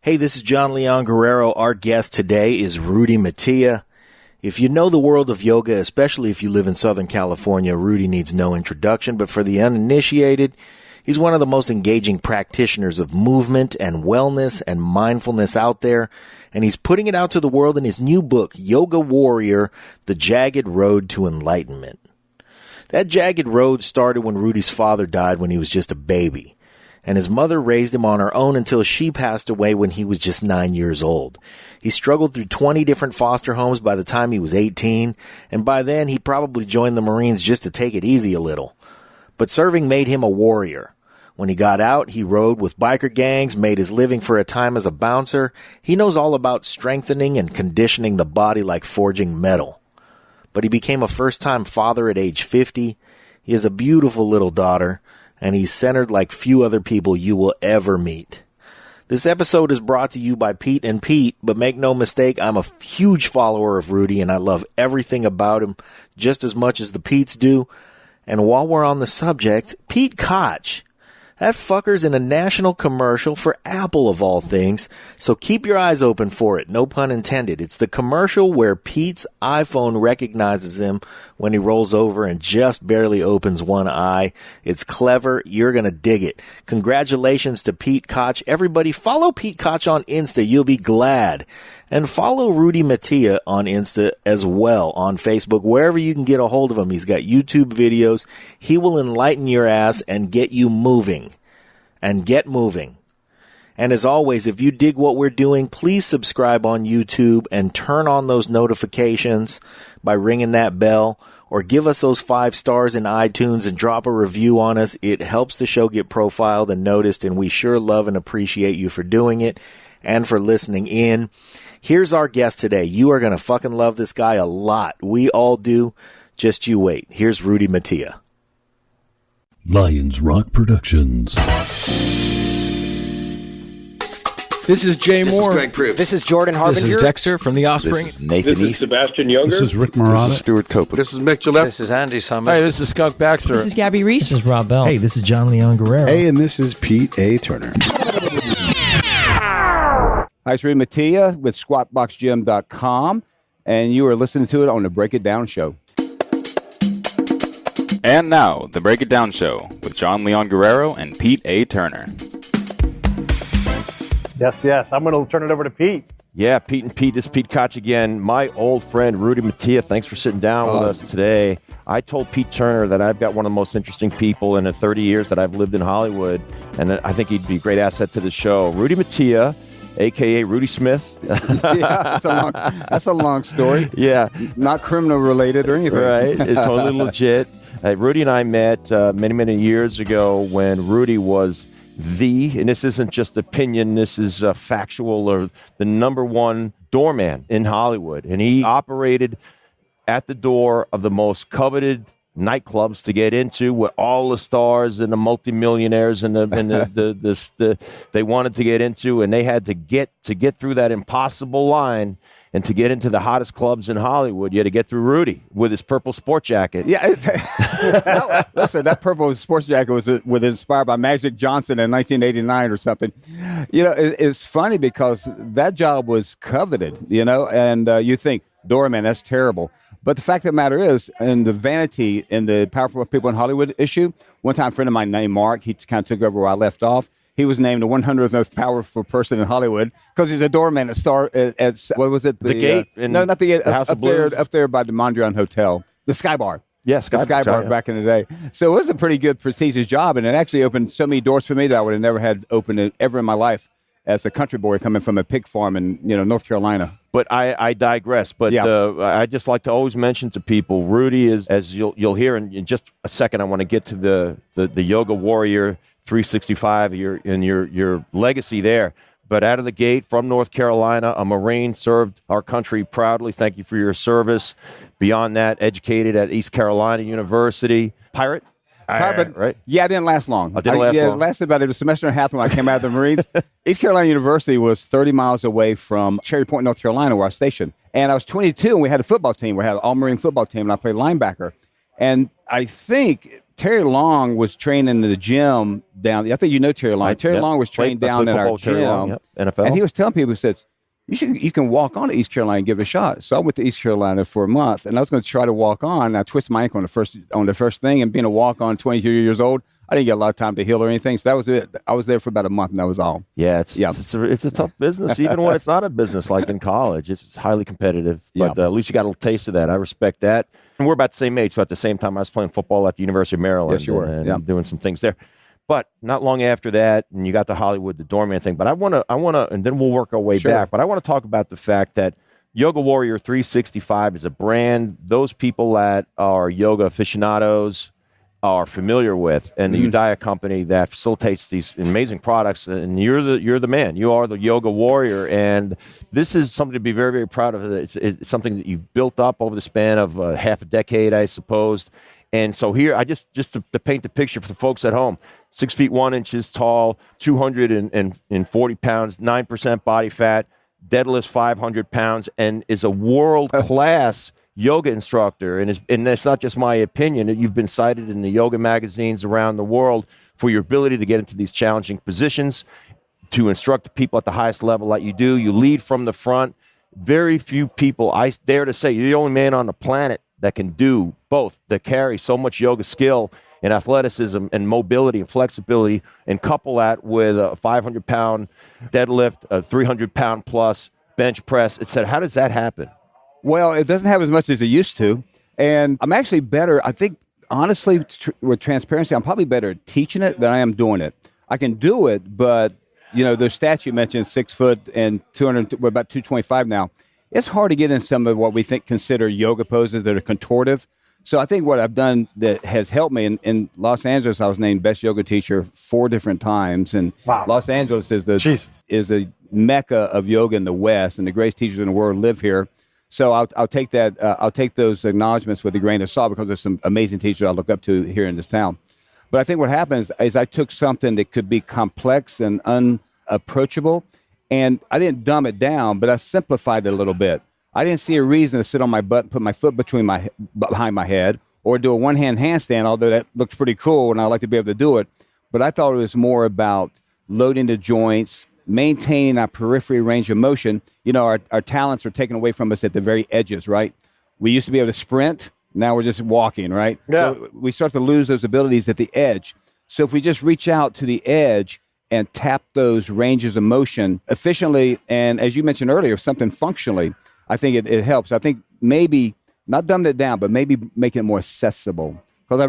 Hey, this is John Leon Guerrero. Our guest today is Rudy Mettia. If you know the world of yoga, especially if you live in Southern California, Rudy needs no introduction. But for the uninitiated, he's one of the most engaging practitioners of movement and wellness and mindfulness out there. And he's putting it out to the world in his new book, Yoga Warrior, The Jagged Road to Enlightenment. That jagged road started when Rudy's father died when he was just a baby. And his mother raised him on her own until she passed away when he was just 9 years old. He struggled through 20 different foster homes by the time he was 18, and by then he probably joined the Marines just to take it easy a little. But serving made him a warrior. When he got out, he rode with biker gangs, made his living for a time as a bouncer. He knows all about strengthening and conditioning the body like forging metal. But he became a first-time father at age 50. He has a beautiful little daughter, and he's centered like few other people you will ever meet. This episode is brought to you by Pete and Pete, but make no mistake, I'm a huge follower of Rudy, and I love everything about him just as much as the Petes do. And while we're on the subject, Pete Koch, that fucker's in a national commercial for Apple of all things, so keep your eyes open for it, no pun intended. It's the commercial where Pete's iPhone recognizes him when he rolls over and just barely opens one eye. It's clever. You're going to dig it. Congratulations to Pete Koch. Everybody follow Pete Koch on Insta. You'll be glad. And follow Rudy Mettia on Insta as well, on Facebook, wherever you can get a hold of him. He's got YouTube videos. He will enlighten your ass and get you moving. And get moving. And as always, if you dig what we're doing, please subscribe on YouTube and turn on those notifications by ringing that bell, or give us those 5 stars in iTunes and drop a review on us. It helps the show get profiled and noticed, and we sure love and appreciate you for doing it and for listening in. Here's our guest today. You are going to fucking love this guy a lot. We all do. Just you wait. Here's Rudy Mettia. Lions Rock Productions. This is Jay Moore. This is Greg Proops. This is Jordan Harbinger. This is Dexter from The Offspring. This is Nathan This is East. Sebastian Younger. This is Rick Mora. This is Stuart Copeland. This is Mick Gillette. This is Andy Summers. Hey, this is Skunk Baxter. This is Gabby Reese. This is Rob Bell. Hey, this is John Leon Guerrero. Hey, and this is Pete A. Turner. Hi, it's Rudy Mettia with SquatBoxGym.com, and you are listening to it on the Break It Down Show. And now, the Break It Down Show with John Leon Guerrero and Pete A. Turner. Yes. I'm going to turn it over to Pete. Yeah, Pete and Pete. This is Pete Koch again. My old friend, Rudy Mettia. Thanks for sitting down with us today. I told Pete Turner that I've got one of the most interesting people in the 30 years that I've lived in Hollywood, and I think he'd be a great asset to the show. Rudy Mettia, a.k.a. Rudy Smith. Yeah, that's a long story. Yeah. Not criminal related or anything. Right. It's totally legit. Rudy and I met many years ago when Rudy was and this isn't just opinion, this is factual, or the number one doorman in Hollywood. And he operated at the door of the most coveted nightclubs to get into, with all the stars and the multimillionaires and they wanted to get into, and they had to get through that impossible line. And to get into the hottest clubs in Hollywood, you had to get through Rudy with his purple sport jacket. Yeah, listen, that purple sports jacket was inspired by Magic Johnson in 1989 or something. You know, it's funny because that job was coveted, you know, and you think, doorman, that's terrible. But the fact of the matter is, in the vanity and the powerful people in Hollywood issue, one time a friend of mine named Mark, he kind of took over where I left off. He was named the 100th most powerful person in Hollywood because he's a doorman at what was it? The Gate? No, not the Gate. The House of Blues? Up there by the Mondrian Hotel. The Sky Bar. Yes, the Sky Bar back in the day. So it was a pretty good, prestigious job, and it actually opened so many doors for me that I would have never had opened ever in my life as a country boy coming from a pig farm in North Carolina. But I digress. But I just like to always mention to people, Rudy is, as you'll hear in just a second, I want to get to the Yoga Warrior 365, your legacy there. But out of the gate, from North Carolina, a Marine, served our country proudly. Thank you for your service. Beyond that, educated at East Carolina University. Pirate? Right? Yeah, it didn't last long. It lasted about a semester and a half when I came out of the Marines. East Carolina University was 30 miles away from Cherry Point, North Carolina, where I was stationed. And I was 22, and we had a football team. We had an all-Marine football team, and I played linebacker. And I think Terry Long was trained in the gym down. I think you know Terry Long. Terry Long was trained down in our gym, NFL. and he was telling people, he said, you can walk on to East Carolina and give it a shot. So I went to East Carolina for a month, and I was going to try to walk on. And I twisted my ankle on the first thing, and being a walk-on, 22 years old, I didn't get a lot of time to heal or anything. So that was it. I was there for about a month, and that was all. Yeah, it's a tough business, even when it's not a business like in college. It's highly competitive, but at least you got a little taste of that. I respect that. And we're about the same age, so at the same time, I was playing football at the University of Maryland. Yes, you were. And doing some things there. But not long after that, and you got the Hollywood, the doorman thing. But I want to, and then we'll work our way back. But I want to talk about the fact that Yoga Warrior 365 is a brand those people that are yoga aficionados are familiar with, and the Udaya company that facilitates these amazing products. And you're the man. You are the Yoga Warrior, and this is something to be very, very proud of. It's something that you've built up over the span of half a decade, I suppose. And so here, I just to paint the picture for the folks at home, 6 feet 1 inches tall, 240 pounds, 9% body fat, deadlifts 500 pounds, and is a world-class yoga instructor. And that's not just my opinion. You've been cited in the yoga magazines around the world for your ability to get into these challenging positions, to instruct people at the highest level like you do. You lead from the front. Very few people, I dare to say, you're the only man on the planet that can do both, that carry so much yoga skill and athleticism and mobility and flexibility, and couple that with a 500-pound deadlift, a 300-pound plus bench press, etc. How does that happen? Well, it doesn't have as much as it used to, and I'm actually better. I think, honestly, with transparency, I'm probably better at teaching it than I am doing it. I can do it, but, the stats you mentioned, 6 foot and 200, we're about 225 now. It's hard to get in some of what we consider yoga poses that are contortive. So I think what I've done that has helped me in Los Angeles, I was named best yoga teacher 4 different times. And Los Angeles is the mecca of yoga in the West, and the greatest teachers in the world live here. So I'll take that. I'll take those acknowledgments with a grain of salt, because there's some amazing teachers I look up to here in this town. But I think what happens is I took something that could be complex and unapproachable, and I didn't dumb it down, but I simplified it a little bit. I didn't see a reason to sit on my butt and put my foot behind my head, or do a one-hand handstand, although that looks pretty cool, and I like to be able to do it. But I thought it was more about loading the joints, maintaining our periphery range of motion. Our talents are taken away from us at the very edges, right? We used to be able to sprint. Now we're just walking, right? Yeah. So we start to lose those abilities at the edge. So if we just reach out to the edge and tap those ranges of motion efficiently, and as you mentioned earlier, something functionally, I think it helps. I think maybe not dumb it down, but maybe make it more accessible. Because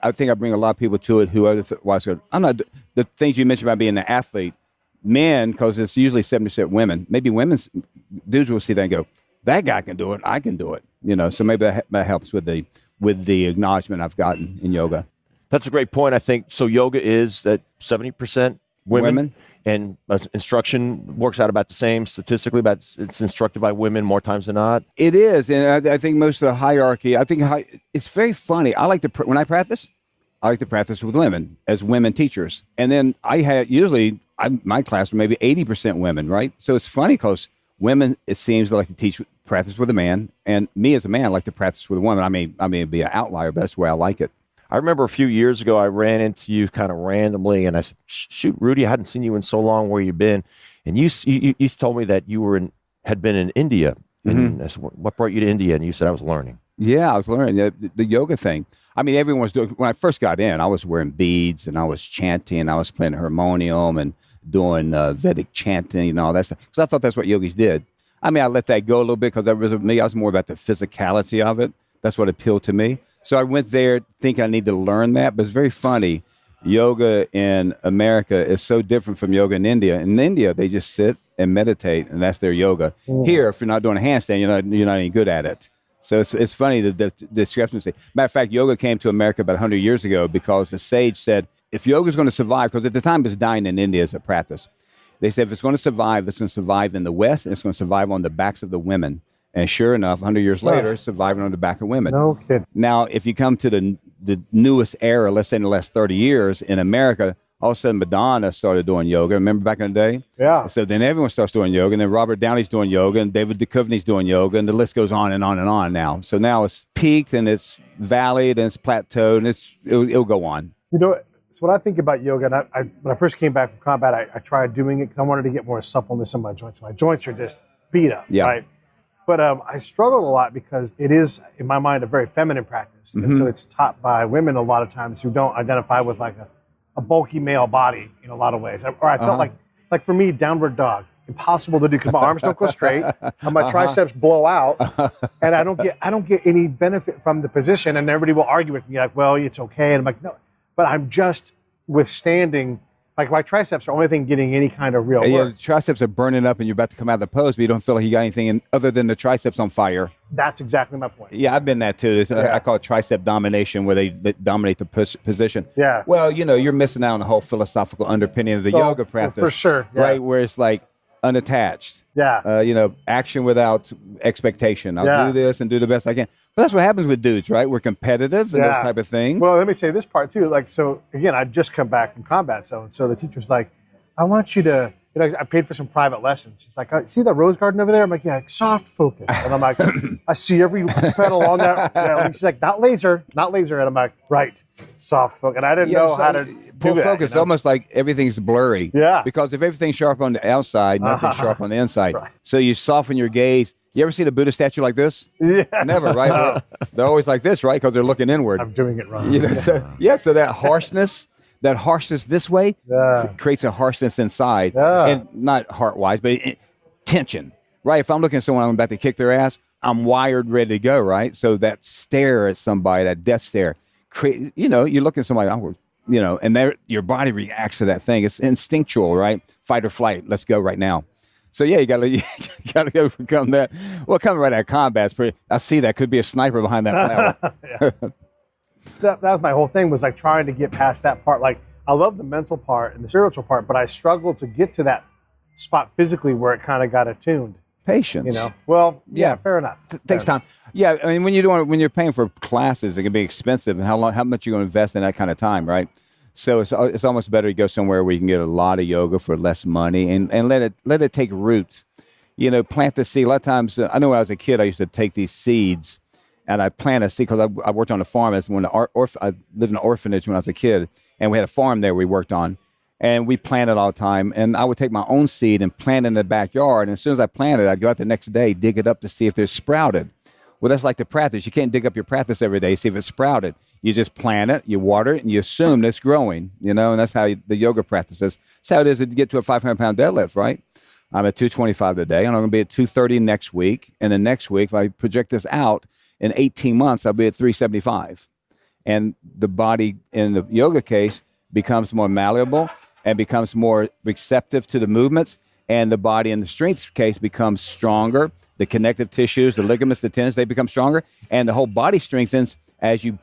I think I bring a lot of people to it who otherwise I'm not, the things you mentioned about being an athlete, men, because it's usually 70% women, maybe dudes will see that and go, that guy can do it, I can do it. So maybe that helps with the acknowledgement I've gotten in yoga. That's a great point. I think so. Yoga is that 70% women. And instruction works out about the same statistically. It's instructed by women more times than not. It is, and I think most of the hierarchy. I think it's very funny. I like to when I practice with women as women teachers, and then my class maybe 80% women, right? So it's funny because women, it seems, like to practice with a man, and me as a man, I like to practice with a woman. I may be an outlier, but that's the way I like it. I remember a few years ago, I ran into you kind of randomly, and I said, shoot, Rudy, I hadn't seen you in so long. Where you been? And you told me that you had been in India. And I said, what brought you to India? And you said, I was learning. Yeah, I was learning the yoga thing. I mean, everyone was doing, when I first got in, I was wearing beads, and I was chanting, I was playing harmonium and doing Vedic chanting and all that stuff. Because I thought that's what yogis did. I mean, I let that go a little bit because I was more about the physicality of it. That's what appealed to me. So I went there thinking I need to learn that, but it's very funny. Yoga in America is so different from yoga in India. In India, they just sit and meditate, and that's their yoga. Here, if you're not doing a handstand, you're not any good at it. So it's funny, the discrepancy. Matter of fact, yoga came to America about 100 years ago because a sage said, if yoga is going to survive, because at the time it was dying in India as a practice, they said if it's going to survive in the West, and it's going to survive on the backs of the women. And sure enough, 100 years later, it's surviving on the back of women. No kidding. Now, if you come to the newest era, let's say in the last 30 years in America, all of a sudden Madonna started doing yoga. Remember back in the day? Yeah. So then everyone starts doing yoga, and then Robert Downey's doing yoga, and David Duchovny's doing yoga, and the list goes on and on and on now. So now it's peaked, and it's valleyed, and it's plateaued, and it'll go on. You know, so when I think about yoga, and when I first came back from combat, I tried doing it because I wanted to get more suppleness in my joints. My joints are just beat up, right? But I struggled a lot because it is, in my mind, a very feminine practice. And so it's taught by women a lot of times who don't identify with like a bulky male body in a lot of ways. Or I felt like for me, downward dog, impossible to do because my arms don't go straight and my triceps blow out, and I don't get any benefit from the position. And everybody will argue with me like, well, it's okay. And I'm like, no, but I'm just withstanding. Like my triceps are the only thing getting any kind of real work. Yeah, the triceps are burning up and you're about to come out of the pose, but you don't feel like you got anything other than the triceps on fire. That's exactly my point. Yeah, I've been that too. I call it tricep domination, where they dominate the position. Yeah. Well, you're missing out on the whole philosophical underpinning of the yoga practice. For sure. Yeah. Right, where it's like unattached. Yeah. Action without expectation. I'll do this and do the best I can. But that's what happens with dudes, right? We're competitive and those type of things. Well, let me say this part too. Like, so again, I'd just come back from combat. So the teacher's like, I want you to, I paid for some private lessons. She's like, see that rose garden over there? I'm like, yeah, soft focus. And I'm like, I see every petal on that. And she's like, not laser. And I'm like, right, soft focus. And I didn't know how to pull do focus. That, Almost like everything's blurry. Yeah. Because if everything's sharp on the outside, nothing's sharp on the inside. Right. So you soften your gaze. You ever see the Buddha statue like this? Yeah. Never, right? They're always like this, right? Because they're looking inward. I'm doing it wrong. So that harshness this way creates a harshness inside. Yeah. And not heart-wise, but tension, right? If I'm looking at someone, I'm about to kick their ass, I'm wired, ready to go, right? So that stare at somebody, that death stare, you look at somebody, and your body reacts to that thing. It's instinctual, right? Fight or flight. Let's go right now. So yeah, you gotta overcome that. Well, coming right out of combat, I see that could be a sniper behind that flower. That was my whole thing, was like trying to get past that part. Like, I love the mental part and the spiritual part, but I struggled to get to that spot physically where it kind of got attuned. Patience. Well, yeah, fair enough. Takes time. Yeah, I mean, when you're paying for classes, it can be expensive, and how much you're going to invest in that kind of time, right? So it's almost better to go somewhere where you can get a lot of yoga for less money and let it take root. Plant the seed. A lot of times, I know when I was a kid, I used to take these seeds and I plant a seed because I worked on a farm. That's when I lived in an orphanage when I was a kid, and we had a farm there we worked on, and we planted all the time. And I would take my own seed and plant it in the backyard. And as soon as I planted, I'd go out the next day, dig it up to see if they're sprouted. Well, that's like the practice. You can't dig up your practice every day, see if it's sprouted. You just plant it, you water it, and you assume it's growing, and that's how the yoga practice is. That's how it is to get to a 500-pound deadlift, right? I'm at 225 today, and I'm going to be at 230 next week. And then next week, if I project this out, in 18 months, I'll be at 375. And the body, in the yoga case, becomes more malleable and becomes more receptive to the movements. And the body, in the strength case, becomes stronger. The connective tissues, the ligaments, the tendons, they become stronger. And the whole body strengthens as you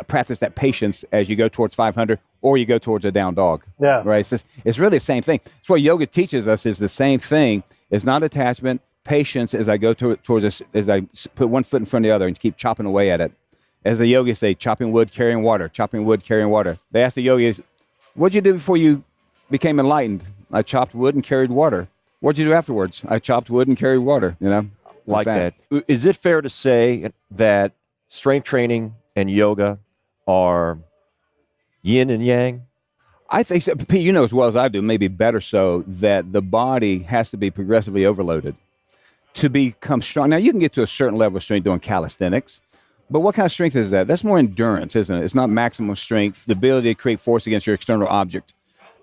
practice that patience as you go towards 500 or you go towards a down dog. Yeah. Right? It's really the same thing. That's what yoga teaches us, is the same thing. It's not attachment, patience as I go towards this, as I put one foot in front of the other and keep chopping away at it. As the yogis say, chopping wood, carrying water, chopping wood, carrying water. They ask the yogis, what'd you do before you became enlightened? I chopped wood and carried water. What'd you do afterwards? I chopped wood and carried water, Like that. Is it fair to say that strength training and yoga are yin and yang? I think so. Pete, you know as well as I do, maybe better so, that the body has to be progressively overloaded to become strong. Now, you can get to a certain level of strength doing calisthenics, but what kind of strength is that? That's more endurance, isn't it? It's not maximum strength, the ability to create force against your external object.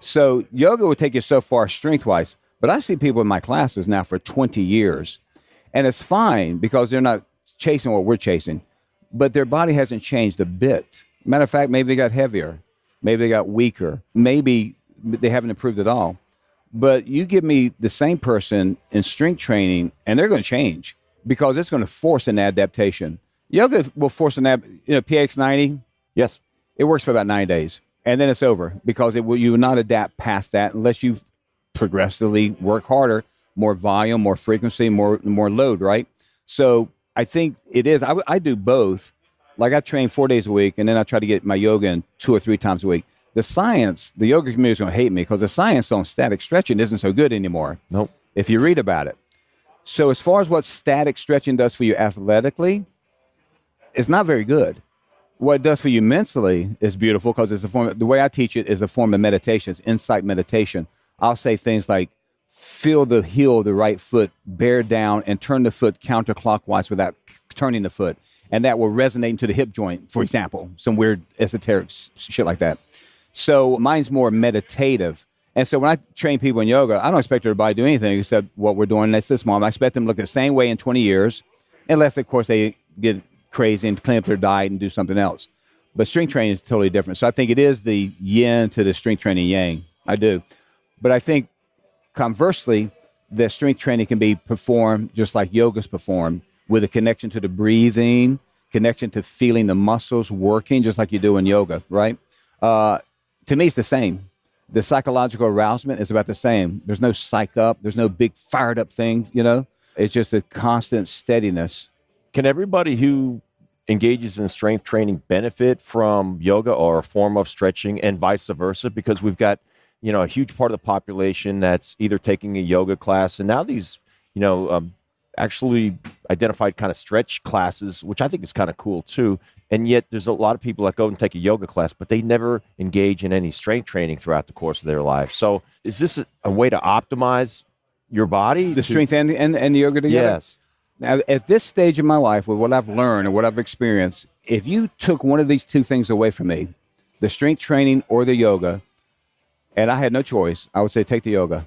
So yoga would take you so far strength-wise, but I see people in my classes now for 20 years, and it's fine because they're not chasing what we're chasing, but their body hasn't changed a bit. Matter of fact, maybe they got heavier. Maybe they got weaker. Maybe they haven't improved at all. But you give me the same person in strength training, and they're going to change because it's going to force an adaptation. Yoga will force PX 90. Yes. It works for about 9 days, and then it's over because you will not adapt past that unless you progressively work harder, more volume, more frequency, more load, right? So I think it is. I do both. Like I train 4 days a week, and then I try to get my yoga in 2 or 3 times a week. The science, the yoga community is going to hate me because the science on static stretching isn't so good anymore. Nope. If you read about it. So as far as what static stretching does for you athletically, it's not very good. What it does for you mentally is beautiful because it's the way I teach it is a form of meditation. It's insight meditation. I'll say things like, feel the heel of the right foot bear down and turn the foot counterclockwise without turning the foot. And that will resonate into the hip joint, for example, some weird esoteric shit like that. So mine's more meditative. And so when I train people in yoga, I don't expect everybody to do anything except what we're doing at this moment. I expect them to look the same way in 20 years, unless, of course, they get crazy and clean up their diet and do something else. But strength training is totally different. So I think it is the yin to the strength training yang. I do. But I think conversely, that strength training can be performed just like yoga's performed, with a connection to the breathing, connection to feeling the muscles working, just like you do in yoga, right? To me, it's the same. The psychological arousement is about the same. There's no psych up. There's no big fired up thing, you know? It's just a constant steadiness. Can everybody who engages in strength training benefit from yoga or a form of stretching, and vice versa? Because we've got, you know, a huge part of the population that's either taking a yoga class, and now these, you know, actually identified kind of stretch classes, which I think is kind of cool too. And yet there's a lot of people that go and take a yoga class, but they never engage in any strength training throughout the course of their life. So is this a way to optimize your body? The strength and the yoga together? Yes. Now, at this stage in my life, with what I've learned and what I've experienced, if you took one of these two things away from me, the strength training or the yoga, and I had no choice, I would say take the yoga.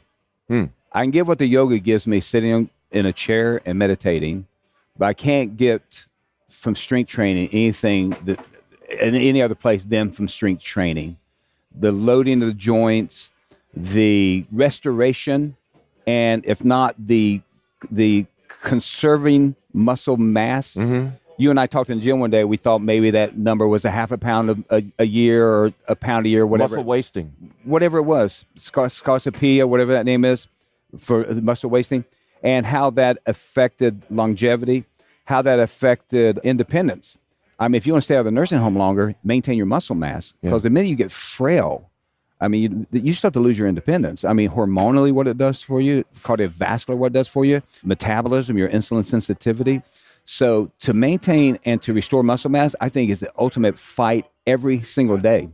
I can give what the yoga gives me sitting in a chair and meditating, but I can't get from strength training anything that in any other place than from strength training. The loading of the joints, the restoration, and if not the conserving muscle mass. Mm-hmm. You and I talked in the gym one day. We thought maybe that number was a half a pound a year or a pound a year, whatever. Muscle wasting. Whatever it was, scarcopia, whatever that name is for muscle wasting, and how that affected longevity, how that affected independence. I mean, if you want to stay out of the nursing home longer, maintain your muscle mass, because the minute you get frail, I mean, you start to lose your independence. I mean, hormonally, what it does for you, cardiovascular, what it does for you, metabolism, your insulin sensitivity. So to maintain and to restore muscle mass, I think is the ultimate fight every single day.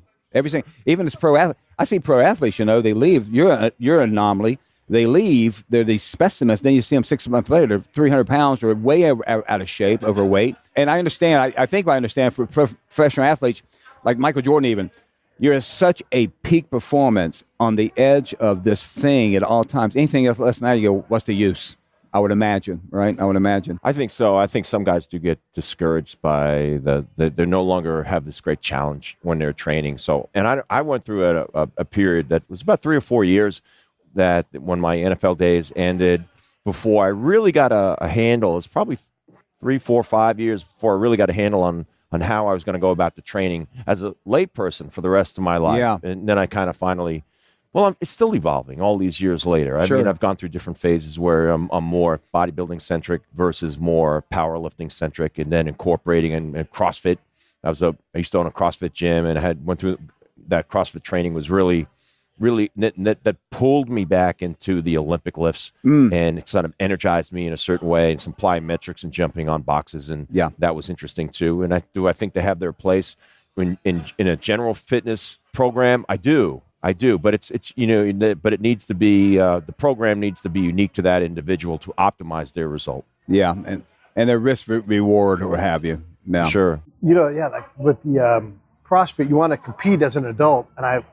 Even as pro athlete, I see pro athletes, you know, they leave. You're an anomaly. They leave. They're these specimens. Then you see them 6 months later, they're 300 pounds or way out of shape, overweight. And I understand. I think I understand for professional athletes, like Michael Jordan even, you're at such a peak performance on the edge of this thing at all times. Anything else less than that, you go, what's the use? I would imagine, right? I would imagine. I think so. I think some guys do get discouraged by they no longer have this great challenge when they're training. So, and I went through a period that was about 3 or 4 years that when my NFL days ended, before I really got a handle. It's probably 3, 4, 5 years before I really got a handle on how I was going to go about the training as a layperson for the rest of my life. Yeah. And then I kind of finally, it's still evolving all these years later. I mean, I've gone through different phases where I'm more bodybuilding centric versus more powerlifting centric, and then incorporating and CrossFit. I used to own a CrossFit gym, and I went through that CrossFit training was really that pulled me back into the Olympic lifts and it sort of energized me in a certain way, and some plyometrics and jumping on boxes, and that was interesting too. And I think they have their place in a general fitness program. I do, but it's but it needs to be the program needs to be unique to that individual to optimize their result. Yeah, and their risk reward or what have you. Yeah. Sure. Like with the CrossFit, you want to compete as an adult, and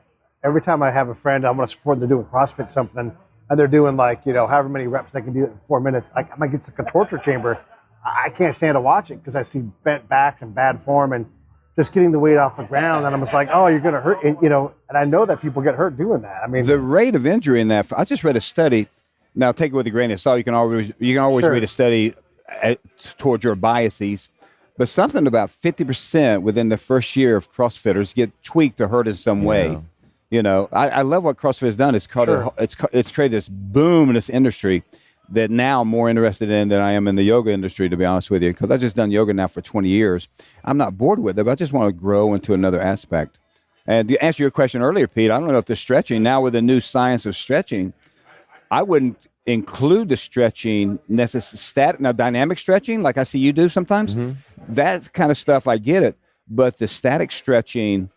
every time I have a friend, I'm going to support them doing CrossFit something, and they're doing however many reps they can do it in 4 minutes. I might get like a torture chamber. I can't stand to watch it because I see bent backs and bad form and just getting the weight off the ground. And I'm just like, oh, you're going to hurt. And I know that people get hurt doing that. I mean, the rate of injury in that, I just read a study. Now take it with a grain of salt. You can always read a study towards your biases. But something about 50% within the first year of CrossFitters get tweaked or hurt in some way. I love what CrossFit has done. It's created this boom in this industry that now I'm more interested in than I am in the yoga industry, to be honest with you, because I've just done yoga now for 20 years. I'm not bored with it, but I just want to grow into another aspect. And to answer your question earlier, Pete, I don't know if the stretching, now with the new science of stretching, I wouldn't include the stretching necessarily. Now, dynamic stretching, like I see you do sometimes, that kind of stuff, I get it. But the static stretching,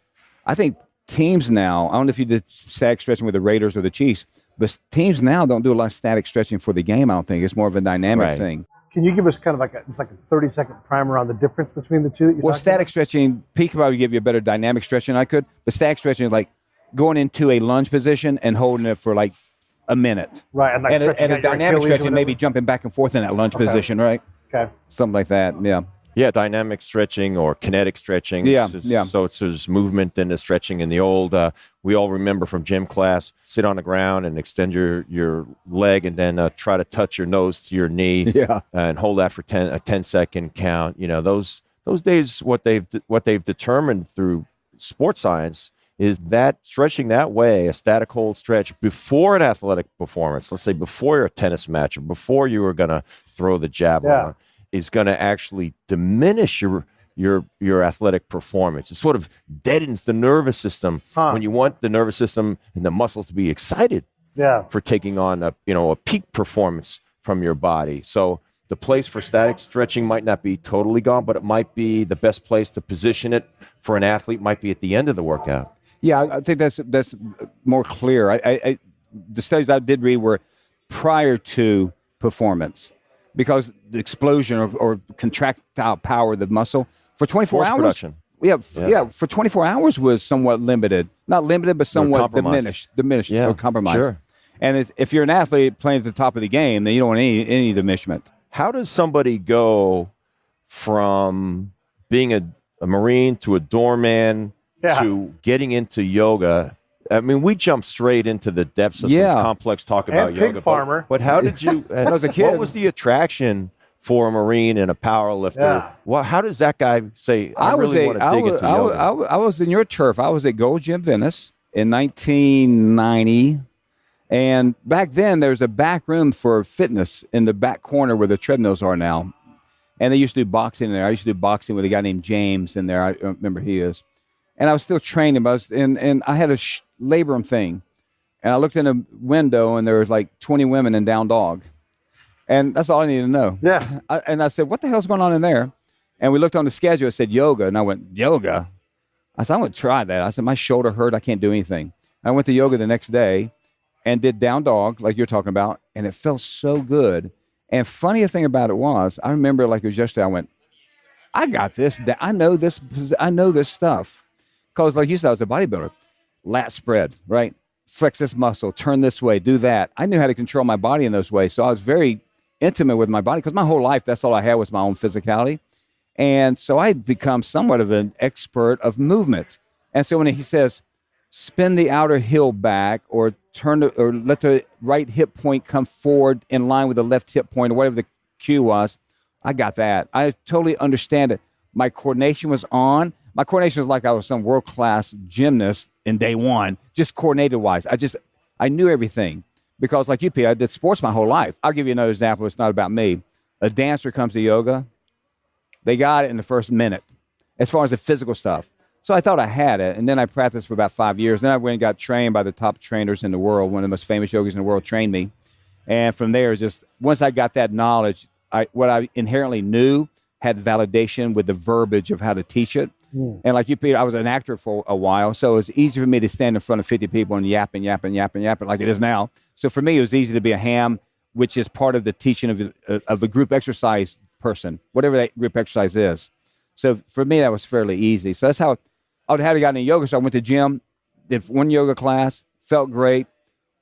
I think teams now, I don't know if you did static stretching with the Raiders or the Chiefs, but teams now don't do a lot of static stretching for the game, I don't think. It's more of a dynamic thing. Can you give us kind of like a 30-second primer on the difference between the two? Well, static stretching, Pete could probably give you a better dynamic stretching than I could. But static stretching is like going into a lunge position and holding it for like a minute. Right. And, like and a dynamic stretching, maybe jumping back and forth in that lunge position, right? Okay. Something like that, yeah. Yeah, dynamic stretching or kinetic stretching. Yeah. So it's there's movement in the stretching. In the old, we all remember from gym class, sit on the ground and extend your leg and then try to touch your nose to your knee and hold that for a 10-second count. You know, those days, what they've determined through sports science is that stretching that way, a static hold stretch before an athletic performance, let's say before a tennis match or before you were going to throw the javelin, is going to actually diminish your athletic performance. It sort of deadens the nervous system when you want the nervous system and the muscles to be excited for taking on a peak performance from your body. So the place for static stretching might not be totally gone, but it might be the best place to position it for an athlete might be at the end of the workout. Yeah, I think that's more clear. I the studies I did read were prior to performance, because the explosion or contractile power of the muscle for 24 Force hours. Production. For 24 hours was somewhat limited. Not limited, but somewhat diminished or compromised. Sure. And if you're an athlete playing at the top of the game, then you don't want any diminishment. How does somebody go from being a Marine to a doorman to getting into yoga? I mean, we jumped straight into the depths of some complex talk about pig yoga. farmer. But how did you, when I was a kid, what was the attraction for a Marine and a power lifter? Yeah. Well, how does that guy say, I really want to dig into yoga? I was in your turf. I was at Gold Gym Venice in 1990. And back then, there was a back room for fitness in the back corner where the treadmills are now. And they used to do boxing in there. I used to do boxing with a guy named James in there. I don't remember who he is. And I was still training, but and I had a labrum thing. And I looked in a window, and there was like 20 women in down dog. And that's all I needed to know. Yeah. And I said, what the hell's going on in there? And we looked on the schedule. It said yoga. And I went, yoga? I said, I'm going to try that. I said, my shoulder hurt. I can't do anything. I went to yoga the next day and did down dog, like you're talking about. And it felt so good. And funniest thing about it was, I remember like it was yesterday, I went, I got this. I know this stuff. Because like you said, I was a bodybuilder. Lat spread, right? Flex this muscle, turn this way, do that. I knew how to control my body in those ways. So I was very intimate with my body because my whole life, that's all I had was my own physicality. And so I had become somewhat of an expert of movement. And so when he says, spin the outer heel back or let the right hip point come forward in line with the left hip point or whatever the cue was, I got that. I totally understand it. My coordination was on. My coordination was like I was some world-class gymnast in day one, just coordinated-wise. I knew everything because like you, Pete, I did sports my whole life. I'll give you another example. It's not about me. A dancer comes to yoga. They got it in the first minute as far as the physical stuff. So I thought I had it, and then I practiced for about 5 years. Then I went and got trained by the top trainers in the world. One of the most famous yogis in the world trained me. And from there, just once I got that knowledge, what I inherently knew had validation with the verbiage of how to teach it. And like you, Peter, I was an actor for a while, so it was easy for me to stand in front of 50 people and yapping like it is now. So for me, it was easy to be a ham, which is part of the teaching of a group exercise person, whatever that group exercise is. So for me, that was fairly easy. So that's how I would have gotten into yoga. So I went to gym, did one yoga class, felt great,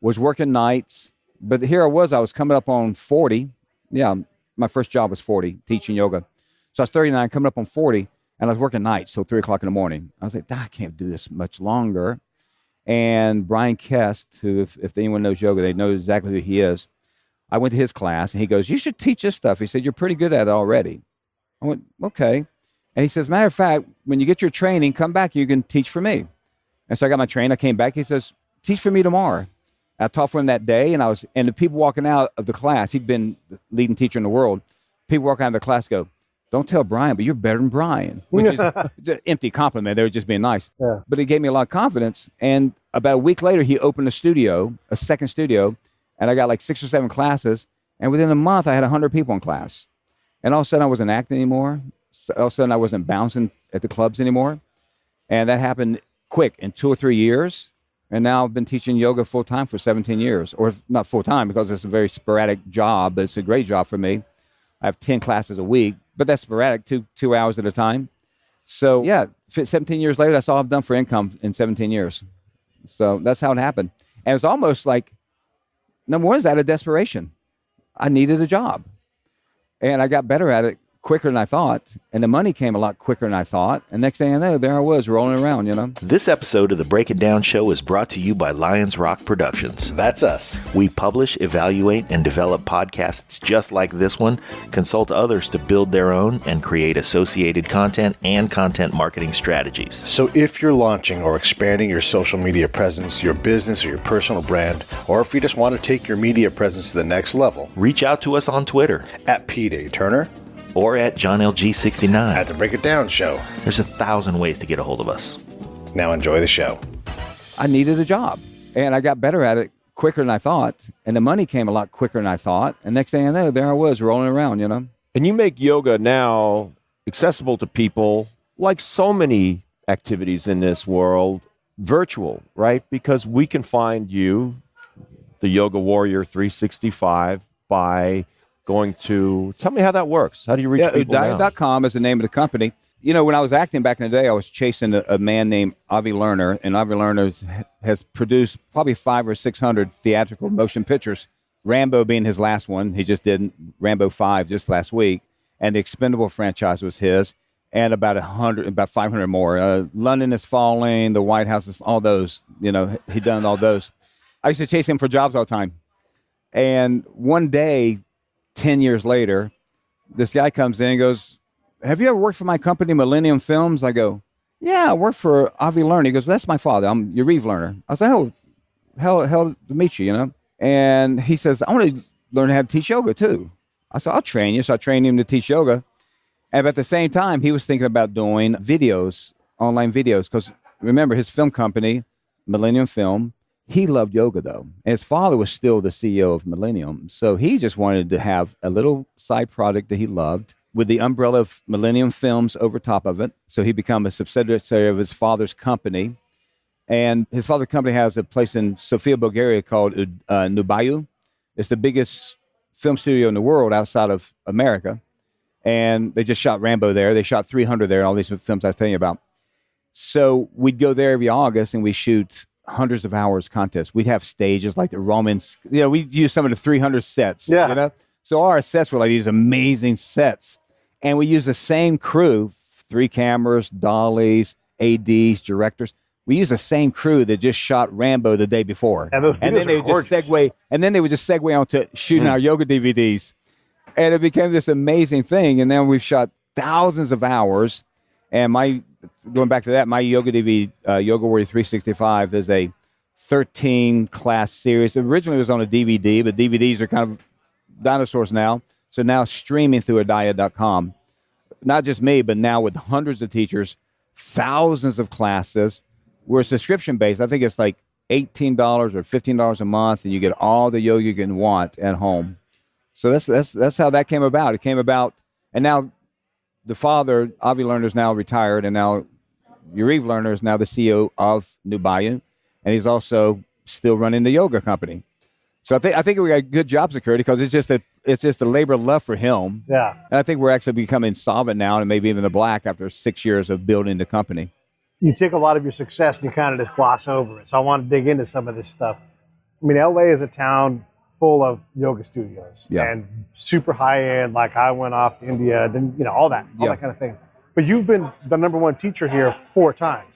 was working nights. But here I was coming up on 40. Yeah, my first job was 40, teaching yoga. So I was 39, coming up on 40. And I was working nights till 3 o'clock in the morning. I was like, I can't do this much longer. And Brian Kest, who, if anyone knows yoga, they know exactly who he is. I went to his class, and he goes, you should teach this stuff. He said, you're pretty good at it already. I went, okay. And he says, matter of fact, when you get your training, come back, you can teach for me. And so I got my training. I came back. He says, teach for me tomorrow. I taught for him that day, and the people walking out of the class, he'd been the leading teacher in the world. People walking out of the class go, don't tell Brian, but you're better than Brian, which is an empty compliment. They were just being nice. Yeah. But it gave me a lot of confidence. And about a week later, he opened a second studio, and I got like 6 or 7 classes. And within a month, I had 100 people in class. And all of a sudden, I wasn't acting anymore. So all of a sudden, I wasn't bouncing at the clubs anymore. And that happened quick in 2 or 3 years. And now I've been teaching yoga full-time for 17 years. Or not full-time because it's a very sporadic job, but it's a great job for me. I have 10 classes a week, but that's sporadic, two hours at a time. So, yeah, 17 years later, that's all I've done for income in 17 years. So that's how it happened. And it was almost like, number one, is out of desperation. I needed a job. And I got better at it quicker than I thought. And the money came a lot quicker than I thought. And next thing I know, there I was rolling around, This episode of the Break It Down Show is brought to you by Lions Rock Productions. That's us. We publish, evaluate, and develop podcasts just like this one, consult others to build their own, and create associated content and content marketing strategies. So if you're launching or expanding your social media presence, your business or your personal brand, or if you just want to take your media presence to the next level, Reach out to us on Twitter at Pete A. Turner, or at JohnLG69. at the Break It Down Show. There's 1,000 ways to get a hold of us. Now enjoy the show. I needed a job. And I got better at it quicker than I thought. And the money came a lot quicker than I thought. And next thing I know, there I was rolling around, And you make yoga now accessible to people, like so many activities in this world, virtual, right? Because we can find you, the Yoga Warrior 365, by going to, tell me how that works. How do you reach people now? Udaya.com is the name of the company. When I was acting back in the day, I was chasing a man named Avi Lerner, and Avi Lerner has produced probably 500 or 600 theatrical motion pictures, Rambo being his last one. He just did Rambo 5 just last week, and the Expendable franchise was his, and about 500 more. London is Falling, The White House is, all those, he done all those. I used to chase him for jobs all the time. And one day, 10 years later, this guy comes in and goes, have you ever worked for my company, Millennium Films? I go, yeah, I work for Avi Lerner. He goes, that's my father. I'm Yariv Lerner. I was like, oh, hell to meet you, And he says, I want to learn how to teach yoga too. I said, I'll train you. So I trained him to teach yoga. And at the same time, he was thinking about doing videos, online videos, because remember, his film company, Millennium Film, he loved yoga, though. And his father was still the CEO of Millennium. So he just wanted to have a little side product that he loved with the umbrella of Millennium Films over top of it. So he became a subsidiary of his father's company. And his father's company has a place in Sofia, Bulgaria called Nubayu. It's the biggest film studio in the world outside of America. And they just shot Rambo there. They shot 300 there, all these films I was telling you about. So we'd go there every August and we shoot hundreds of hours contests. We'd have stages like the Romans. We'd use some of the 300 sets. Yeah. So our sets were like these amazing sets. And we use the same crew, 3 cameras, dollies, ADs, directors. We use the same crew that just shot Rambo the day before. And then they would just segue onto shooting our yoga DVDs. And it became this amazing thing. And then we've shot thousands of hours. And going back to that, my yoga DVD, Yoga Warrior 365, is a 13-class series. Originally it was on a DVD, but DVDs are kind of dinosaurs now. So now streaming through Udaya.com. Not just me, but now with hundreds of teachers, thousands of classes. We're subscription-based. I think it's like $18 or $15 a month, and you get all the yoga you can want at home. So that's how that came about. It came about, and now the father, Avi Lerner, is now retired, and now Yariv Lerner is now the CEO of Nubayu, and he's also still running the yoga company. So I think we got good job security because it's just a labor of love for him. Yeah. And I think we're actually becoming solvent now and maybe even the black after 6 years of building the company. You take a lot of your success and you kind of just gloss over it. So I want to dig into some of this stuff. I mean, LA is a town full of yoga studios and super high end. Like I went off to India, then all that kind of thing. But you've been the #1 teacher here 4 times.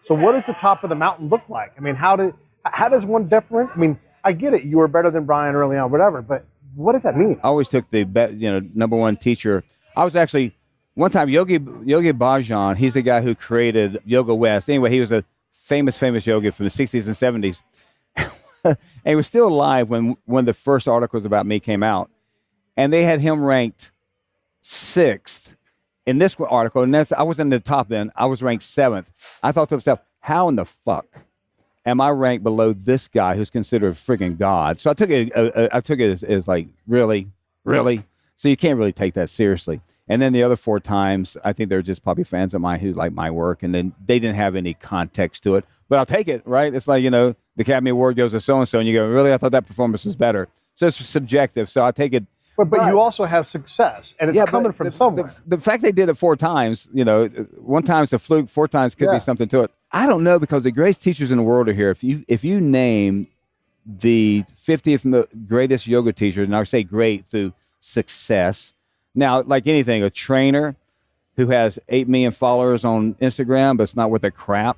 So what does the top of the mountain look like? I mean, how does one different? I mean, I get it. You were better than Brian early on, whatever. But what does that mean? I always took the #1 teacher. I was actually one time Yogi Bhajan. He's the guy who created Yoga West. Anyway, he was a famous yogi from the 60s and 70s. And he was still alive when the first articles about me came out. And they had him ranked 6th in this article, and I was in the top then, I was ranked 7th. I thought to myself, how in the fuck am I ranked below this guy who's considered a friggin' god? So I took it as like, really? So you can't really take that seriously. And then the other 4 times, I think they're just probably fans of mine who like my work, and then they didn't have any context to it. But I'll take it, right? It's like, the Academy Award goes to so-and-so, and you go, really? I thought that performance was better. So it's subjective, so I take it. But you also have success, and it's coming from somewhere. The fact they did it 4 times, 1 time's a fluke, 4 times could be something to it. I don't know, because the greatest teachers in the world are here. If you name the 50th greatest yoga teachers, and I would say great through success. Now, like anything, a trainer who has 8 million followers on Instagram, but it's not worth a crap,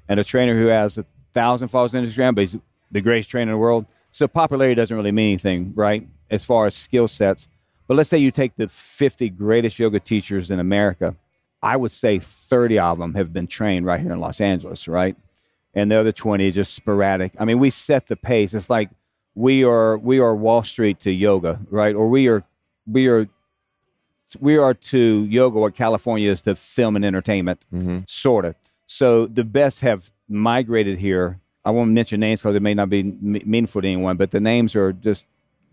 and a trainer who has 1,000 followers on Instagram, but he's the greatest trainer in the world. So popularity doesn't really mean anything, right, as far as skill sets. But let's say you take the 50 greatest yoga teachers in America. I would say 30 of them have been trained right here in Los Angeles, right? And the other 20 are just sporadic. I mean, we set the pace. It's like we are Wall Street to yoga, right? Or we are to yoga what California is to film and entertainment, sort of. So the best have migrated here. I won't mention names because it may not be meaningful to anyone, but the names are just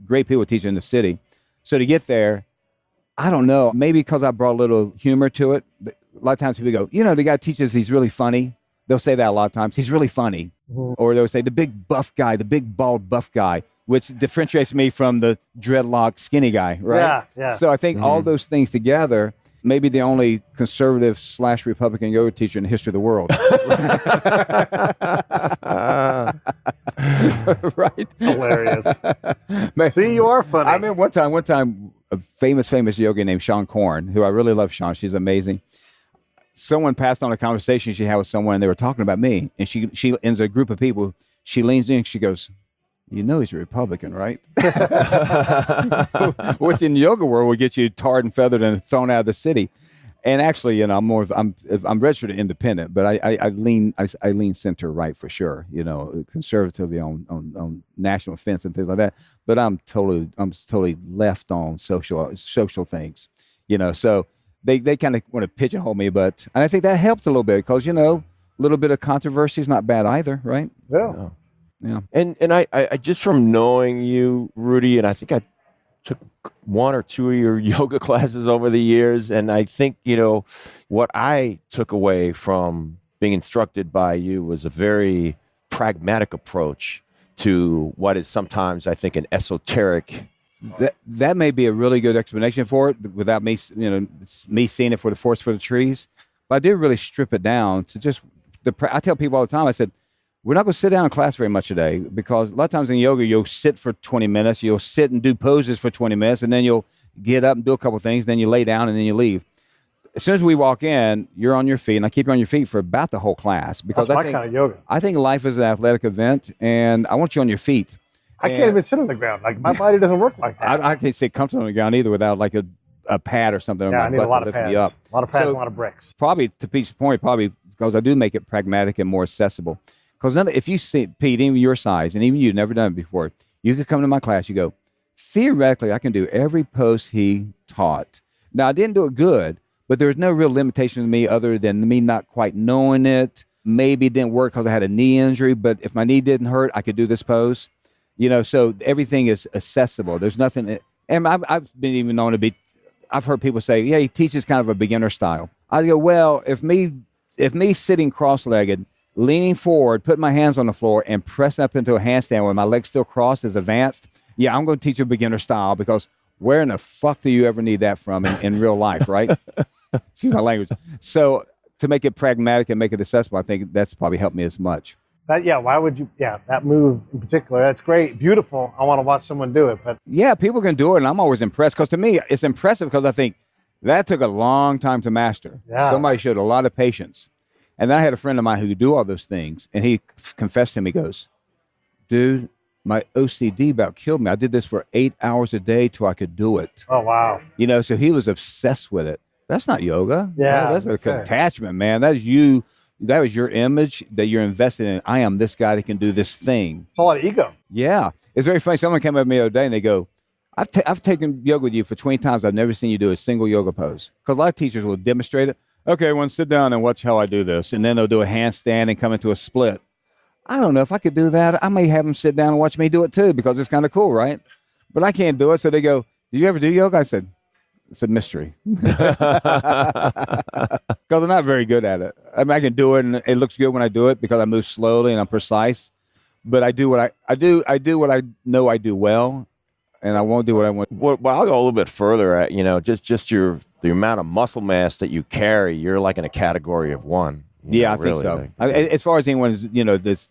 great people teaching in the city. So to get there, I don't know, maybe because I brought a little humor to it. A lot of times people go, the guy teaches, he's really funny. They'll say that a lot of times. He's really funny. Or they'll say the big buff guy, the big bald buff guy, which differentiates me from the dreadlock skinny guy, right? Yeah. So I think all those things together, maybe the only conservative / Republican yoga teacher in the history of the world. Right? Hilarious. See, you are funny. I remember one time, a famous yogi named Sean Korn, who I really love Sean. She's amazing. Someone passed on a conversation she had with someone, and they were talking about me. And she ends a group of people. She leans in, she goes, he's a Republican, right? Which in the yoga world would get you tarred and feathered and thrown out of the city. And actually, I'm registered independent, but I lean center right for sure. Conservatively on national defense and things like that. But I'm totally left on social things. So they kind of want to pigeonhole me, and I think that helped a little bit because a little bit of controversy is not bad either, right? Yeah. Yeah. And I just from knowing you, Rudy, and I think I took 1 or 2 of your yoga classes over the years, and I think, what I took away from being instructed by you was a very pragmatic approach to what is sometimes, I think, an esoteric. That may be a really good explanation for it, without me, me seeing it for the forest for the trees. But I did really strip it down to just I tell people all the time, I said, we're not going to sit down in class very much today because a lot of times in yoga, you'll sit for 20 minutes, you'll sit and do poses for 20 minutes, and then you'll get up and do a couple things, then you lay down, and then you leave. As soon as we walk in, you're on your feet, and I keep you on your feet for about the whole class. Because That's my kind of yoga. I think life is an athletic event, and I want you on your feet. I can't even sit on the ground. Like, my body doesn't work like that. I can't sit comfortably on the ground either without like a pad or something on my I need butt a lot to of lift pads. me up. A lot of pads, a lot of bricks. Probably, to Pete's point, because I do make it pragmatic and more accessible. Because if you see, Pete, even your size, and even you've never done it before, you could come to my class, you go, theoretically, I can do every pose he taught. Now, I didn't do it good, but there was no real limitation to me other than me not quite knowing it. Maybe it didn't work because I had a knee injury, but if my knee didn't hurt, I could do this pose. So everything is accessible. There's nothing, and I've been even known to be, I've heard people say, yeah, he teaches kind of a beginner style. I go, well, if me sitting cross-legged, leaning forward, putting my hands on the floor, and pressing up into a handstand where my legs still crossed is advanced, yeah, I'm going to teach a beginner style because where in the fuck do you ever need that from in real life, right? Excuse my language. So to make it pragmatic and make it accessible, I think that's probably helped me as much. Why would you? Yeah, that move in particular, that's great, beautiful. I want to watch someone do it. But yeah, people can do it, and I'm always impressed because to me, it's impressive because I think that took a long time to master. Yeah. Somebody showed a lot of patience. And then I had a friend of mine who could do all those things, and he confessed to me, he goes, dude, my OCD about killed me. I did this for 8 hours a day till I could do it. Oh, wow. So he was obsessed with it. That's not yoga. Yeah. That's a attachment, man. That is you. That was your image that you're invested in. I am this guy that can do this thing. It's a lot of ego. Yeah. It's very funny. Someone came up to me the other day, and they go, I've taken yoga with you for 20 times. I've never seen you do a single yoga pose. Because a lot of teachers will demonstrate it. Okay, everyone sit down and watch how I do this. And then they'll do a handstand and come into a split. I don't know if I could do that. I may have them sit down and watch me do it too because it's kind of cool, right? But I can't do it. So they go, do you ever do yoga? I said, it's a mystery. Because I'm not very good at it. I mean, I can do it and it looks good when I do it because I move slowly and I'm precise. But I do what I do what I know I do well, and I won't do what I want. Well, I'll go a little bit further at, just the amount of muscle mass that you carry. You're like in a category of one. Yeah, I think so. As far as anyone, that's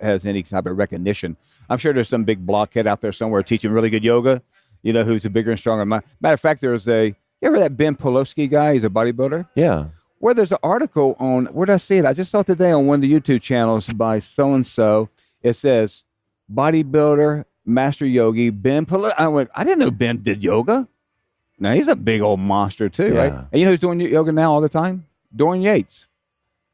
has any type of recognition, I'm sure there's some big blockhead out there somewhere teaching really good yoga, who's a bigger and stronger. Matter of fact, you ever that Ben Polowski guy? He's a bodybuilder. Yeah. Where there's an article on, where did I see it? I just saw it today on one of the YouTube channels by so-and-so. It says, bodybuilder, master yogi, Ben Polowski. I didn't know Ben did yoga. Now, he's a big old monster too, right? And you know who's doing yoga now all the time? Dorian Yates.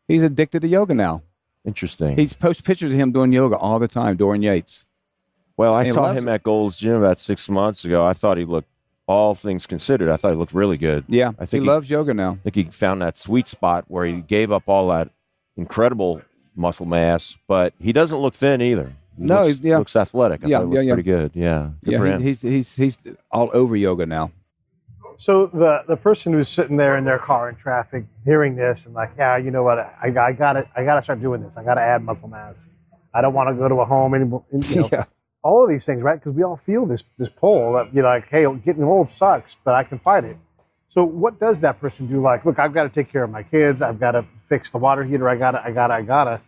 He's addicted to yoga now. Interesting. He's posts pictures of him doing yoga all the time, Dorian Yates. Well, I saw him at Gold's Gym about 6 months ago. I thought he looked, all things considered, I thought he looked really good. Yeah, I think he loves yoga now. I think he found that sweet spot where he gave up all that incredible muscle mass, but he doesn't look thin either. He looks athletic. I thought he looked pretty good. Yeah, good for him. He's all over yoga now. So the person who's sitting there in their car in traffic, hearing this and like, yeah, you know what, I gotta start doing this. I gotta add muscle mass. I don't want to go to a home anymore. All of these things, right? Because we all feel this pull that you're like, hey, getting old sucks, but I can fight it. So what does that person do? Like, look, I've got to take care of my kids. I've got to fix the water heater. I gotta.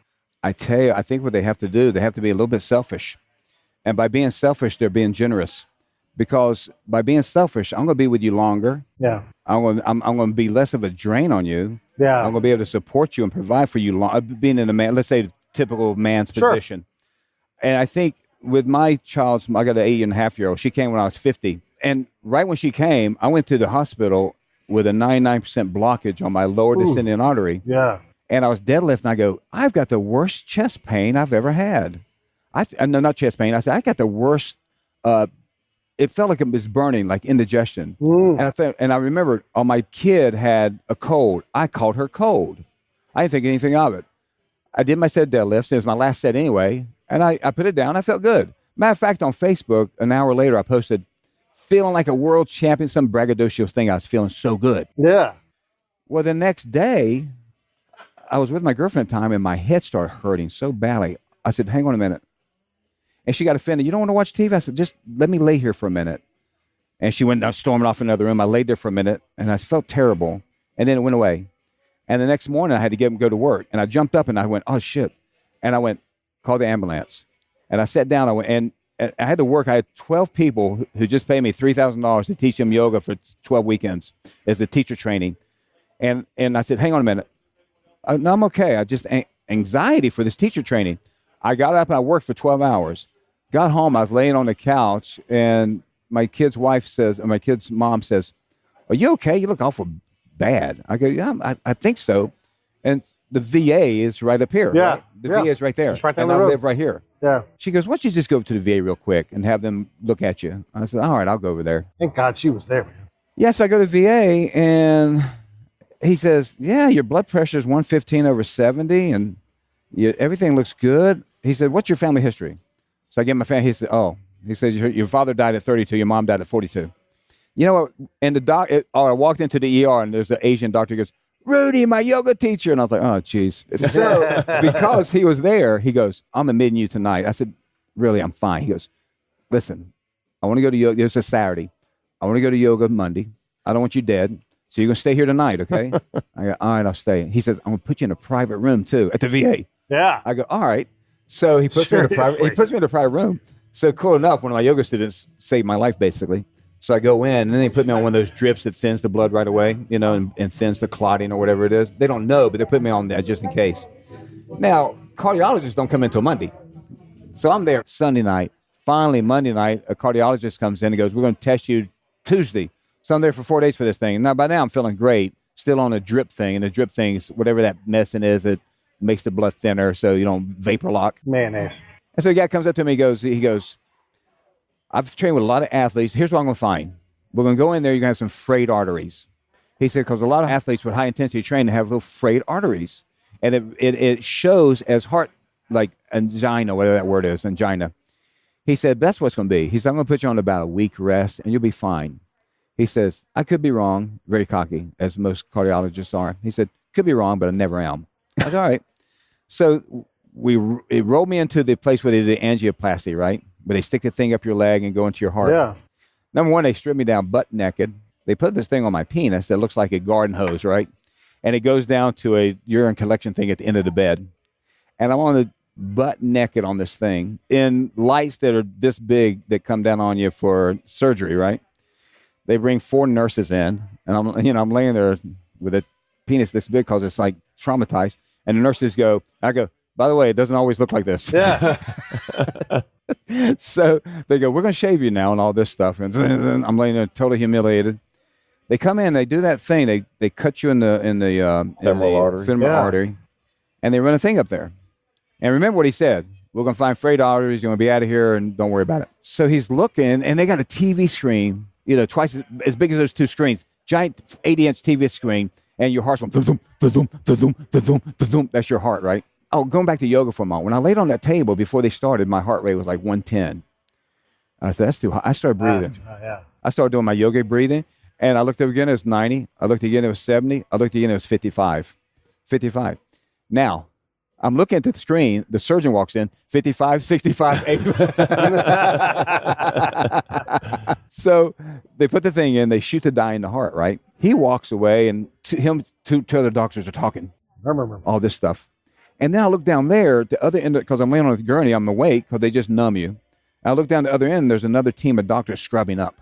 I tell you, I think what they have to do, they have to be a little bit selfish. And by being selfish, they're being generous. Because by being selfish, I'm going to be with you longer. Yeah. I'm going to be less of a drain on you. Yeah. I'm going to be able to support you and provide for you. Being in a man, let's say, typical man's position. And I think with my child, I got an 8.5-year-old. She came when I was 50. And right when she came, I went to the hospital with a 99% blockage on my lower descending artery. Yeah. And I was deadlifting. I go, I've got the worst chest pain I've ever had. No, not chest pain. I said, I got the worst. It felt like it was burning, like indigestion. And I remembered, my kid had a cold. I called her cold. I didn't think anything of it. I did my set deadlifts. It was my last set anyway. And I put it down. I felt good. Matter of fact, on Facebook, an hour later, I posted, feeling like a world champion, some braggadocious thing. I was feeling so good. Yeah. Well, the next day, I was with my girlfriend at the time, and my head started hurting so badly. I said, hang on a minute. And she got offended. You don't want to watch TV? I said, just let me lay here for a minute. And she went down, storming off in another room. I laid there for a minute, and I felt terrible. And then it went away. And the next morning, I had to get up and go to work. And I jumped up, and I went, oh, shit. And I went, call the ambulance. And I sat down. I went, and I had to work. I had 12 people who just paid me $3,000 to teach them yoga for 12 weekends as a teacher training. And I said, hang on a minute. No, I'm okay. I just anxiety for this teacher training. I got up and I worked for 12 hours. Got home. I was laying on the couch, and my kid's mom says, are you okay? You look awful bad. I go, yeah, I think so. And the VA is right up here. Yeah. Right? The VA is right there. It's right down and the I road. live right here. Yeah. She goes, why don't you just go to the VA real quick and have them look at you? I said, all right, I'll go over there. Thank God she was there, man. Yes, I go to VA, and he says, yeah, your blood pressure is 115/70, and everything looks good. He said, what's your family history? So I get my family. He said, your father died at 32, your mom died at 42. You know what? And I walked into the ER, and there's an Asian doctor who goes, Rudy, my yoga teacher. And I was like, oh, geez. So because he was there, he goes, I'm admitting you tonight. I said, really, I'm fine. He goes, listen, I want to go to yoga. It's a Saturday. I want to go to yoga Monday. I don't want you dead. So you're going to stay here tonight, okay? I go, all right, I'll stay. He says, I'm going to put you in a private room, too, at the VA. Yeah. I go, all right. So he puts me in a private room. So cool enough, one of my yoga students saved my life, basically. So I go in, and then they put me on one of those drips that thins the blood right away, and thins the clotting or whatever it is. They don't know, but they put me on that just in case. Now, cardiologists don't come until Monday. So I'm there Sunday night. Finally, Monday night, a cardiologist comes in and goes, we're going to test you Tuesday. So I'm there for 4 days for this thing. Now, by now, I'm feeling great, still on a drip thing. And the drip thing is whatever that medicine is that makes the blood thinner so you don't vapor lock. Mayonnaise. And so the guy comes up to me, he goes, I've trained with a lot of athletes. Here's what I'm going to find. We're going to go in there. You're going to have some frayed arteries. He said, because a lot of athletes with high intensity training have little frayed arteries. And it shows as heart, like angina, whatever that word is, angina. He said, that's what's going to be. He said, I'm going to put you on about a week rest, and you'll be fine. He says, I could be wrong, very cocky, as most cardiologists are. He said, could be wrong, but I never am. I said, all right. So it rolled me into the place where they did angioplasty, right? Where they stick the thing up your leg and go into your heart. Yeah. Number one, they stripped me down butt naked. They put this thing on my penis that looks like a garden hose, right? And it goes down to a urine collection thing at the end of the bed. And I'm on the butt naked on this thing in lights that are this big that come down on you for surgery, right? They bring 4 nurses in, and I'm laying there with a penis this big because it's like traumatized. And the nurses go, by the way, it doesn't always look like this. Yeah. So they go, we're going to shave you now and all this stuff. And I'm laying there totally humiliated. They come in, they do that thing. They cut you in the femoral artery, and they run a thing up there. And remember what he said. We're going to find frayed arteries. You're going to be out of here, and don't worry about it. So he's looking, and they got a TV screen, twice as big as those 2 screens, giant 80-inch TV screen, and your heart's going, thum, thum, thum, thum, thum. That's your heart, right? Oh, going back to yoga for a moment. When I laid on that table before they started, my heart rate was like 110. I said, that's too high. I started breathing. I started doing my yoga breathing, and I looked up again, it was 90. I looked again, it was 70. I looked again, it was 55. 55. Now, I'm looking at the screen. The surgeon walks in, 55, 65, 80. So they put the thing in. They shoot the dye in the heart, right? He walks away, and two other doctors are talking. All this stuff. And then I look down there, the other end, because I'm laying on the gurney, I'm awake, because they just numb you. And I look down the other end, there's another team of doctors scrubbing up,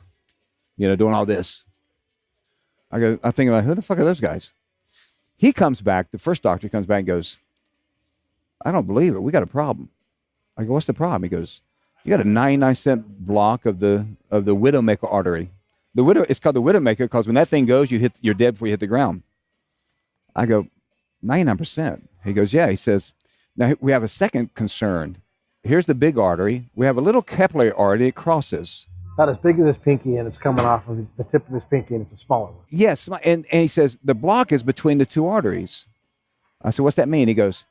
doing all this. I think about, who the fuck are those guys? He comes back, the first doctor comes back and goes, I don't believe it. We got a problem. I go, what's the problem? He goes, you got a 99-cent block of the widowmaker artery. It's called the widowmaker because when that thing goes, you're dead before you hit the ground. I go, 99%. He goes, yeah. He says, now we have a second concern. Here's the big artery. We have a little capillary artery. It crosses. About as big as his pinky, and it's coming off of the tip of his pinky, and it's a smaller one. Yes. And he says, the block is between the 2 arteries. I said, what's that mean? He goes,